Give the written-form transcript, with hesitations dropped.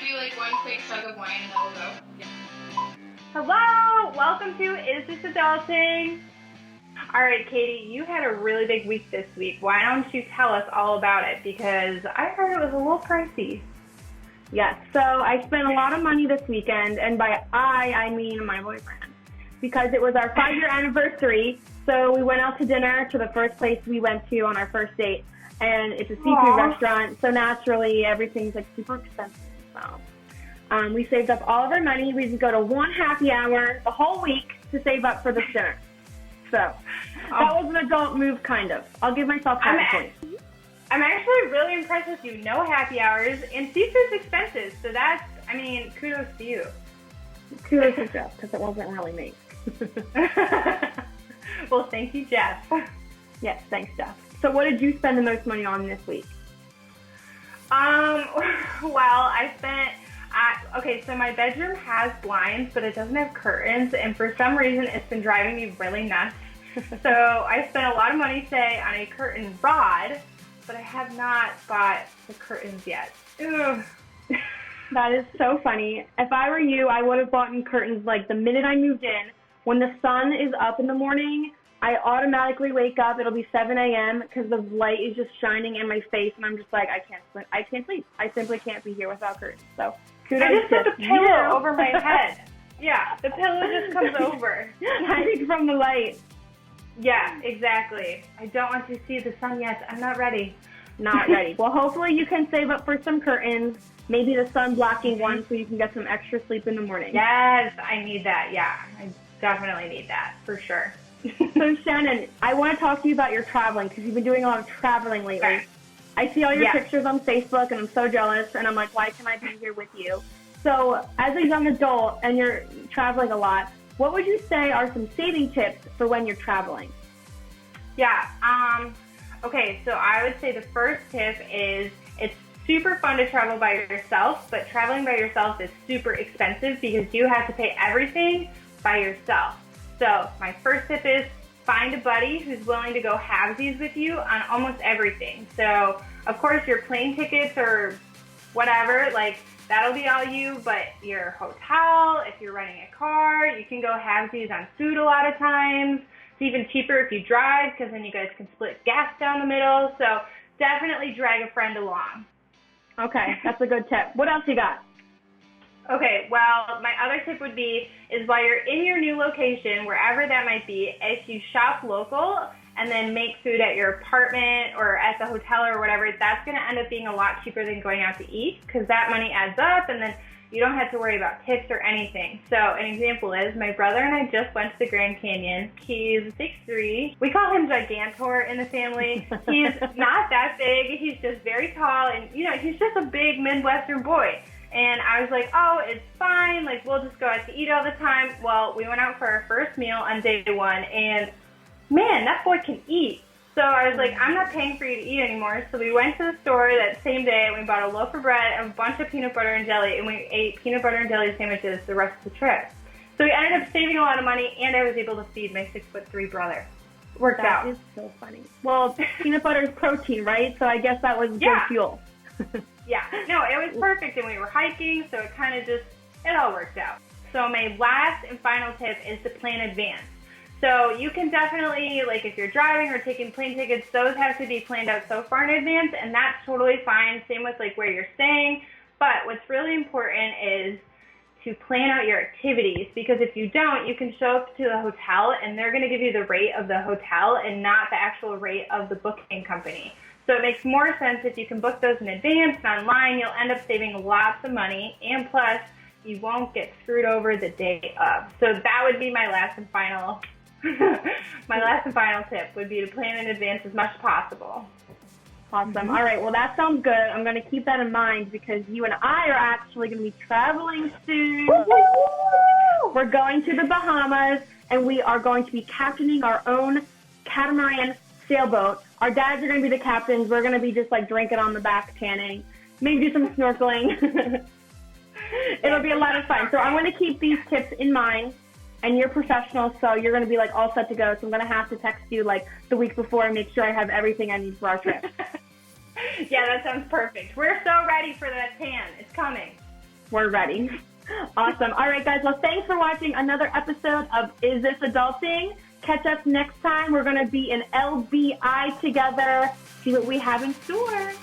do like one quick chug of wine and then we'll go? Yeah. Hello! Welcome to Is This Adulting? Alright, Katie, you had a really big week this week. Why don't you tell us all about it? Because I heard it was a little pricey. Yes, so I spent a lot of money this weekend, and by I mean my boyfriend, because it was our 5-year anniversary. So we went out to dinner to the first place we went to on our first date, and it's a seafood restaurant, so naturally everything's like super expensive. So we saved up all of our money. We just go to one happy hour the whole week to save up for the dinner. So that was an adult move, kind of. I'll give myself half a point. I'm actually really impressed with you. No happy hours, and seafood's expensive, so that's, I mean, kudos to you. Kudos to Jeff, because it wasn't really me. Well, thank you, Jeff. Yes, thanks, Jeff. So what did you spend the most money on this week? Well, I spent, okay, so my bedroom has blinds, but it doesn't have curtains, and for some reason, it's been driving me really nuts. So I spent a lot of money today on a curtain rod, but I have not bought the curtains yet. Ugh. That is so funny. If I were you, I would have bought curtains like the minute I moved in. When the sun is up in the morning, I automatically wake up. It'll be 7 a.m. because the light is just shining in my face, and I'm just like, I can't sleep. I simply can't be here without curtains. So kudos I just put the to pillow you. over my head. Yeah, the pillow just comes over. Hiding from the light. Yeah, exactly. I don't want to see the sun yet. I'm not ready. Not ready. Well, hopefully you can save up for some curtains, maybe the sun blocking one, so you can get some extra sleep in the morning. Yes, I need that. Yeah, I definitely need that, for sure. So, Shannon, I want to talk to you about your traveling, because you've been doing a lot of traveling lately. Okay. I see all your pictures on Facebook, and I'm so jealous, and I'm like, why can't I be here with you? So, as a young adult, and you're traveling a lot, what would you say are some saving tips for when you're traveling? Yeah, okay, so I would say the first tip is it's super fun to travel by yourself, but traveling by yourself is super expensive because you have to pay everything by yourself. So my first tip is find a buddy who's willing to go halvesies with you on almost everything. So, of course, your plane tickets or whatever, like, that'll be all you, but your hotel, if you're renting a car, you can go halvesies on food a lot of times. It's even cheaper if you drive because then you guys can split gas down the middle. So definitely drag a friend along. Okay, that's a good tip. What else you got? Okay, well, my other tip would be is while you're in your new location, wherever that might be, if you shop local and then make food at your apartment or at the hotel or whatever, that's going to end up being a lot cheaper than going out to eat because that money adds up and then you don't have to worry about tips or anything. So an example is my brother and I just went to the Grand Canyon. He's 6'3". We call him Gigantor in the family. He's not that big. He's just very tall and, you know, he's just a big Midwestern boy. And I was like, oh, it's fine. Like, we'll just go out to eat all the time. Well, we went out for our first meal on day one and man, that boy can eat. So I was like, I'm not paying for you to eat anymore. So we went to the store that same day and we bought a loaf of bread and a bunch of peanut butter and jelly and we ate peanut butter and jelly sandwiches the rest of the trip. So we ended up saving a lot of money and I was able to feed my 6'3" brother. Worked out. That is so funny. Well, peanut butter is protein, right? So I guess that was good fuel. Yeah, no, it was perfect and we were hiking, so it kind of just, it all worked out. So my last and final tip is to plan in advance. So you can definitely, like if you're driving or taking plane tickets, those have to be planned out so far in advance, and that's totally fine. Same with like where you're staying. But what's really important is to plan out your activities, because if you don't, you can show up to the hotel and they're going to give you the rate of the hotel and not the actual rate of the booking company. So it makes more sense if you can book those in advance and online. You'll end up saving lots of money, and plus you won't get screwed over the day of. So that would be my last and final tip would be to plan in advance as much as possible. Awesome. Mm-hmm. All right. Well, that sounds good. I'm going to keep that in mind because you and I are actually going to be traveling soon. Woo-hoo! We're going to the Bahamas, and we are going to be captaining our own catamaran sailboat. Our dads are going to be the captains. We're going to be just like drinking on the back, tanning, maybe do some snorkeling. It'll be a lot of fun. So I'm going to keep these tips in mind. And you're professional, so you're going to be like all set to go. So I'm going to have to text you like the week before and make sure I have everything I need for our trip. Yeah, that sounds perfect. We're so ready for that tan. It's coming. We're ready. Awesome. All right, guys. Well, thanks for watching another episode of Is This Adulting? Catch us next time. We're going to be in LBI together. See what we have in store.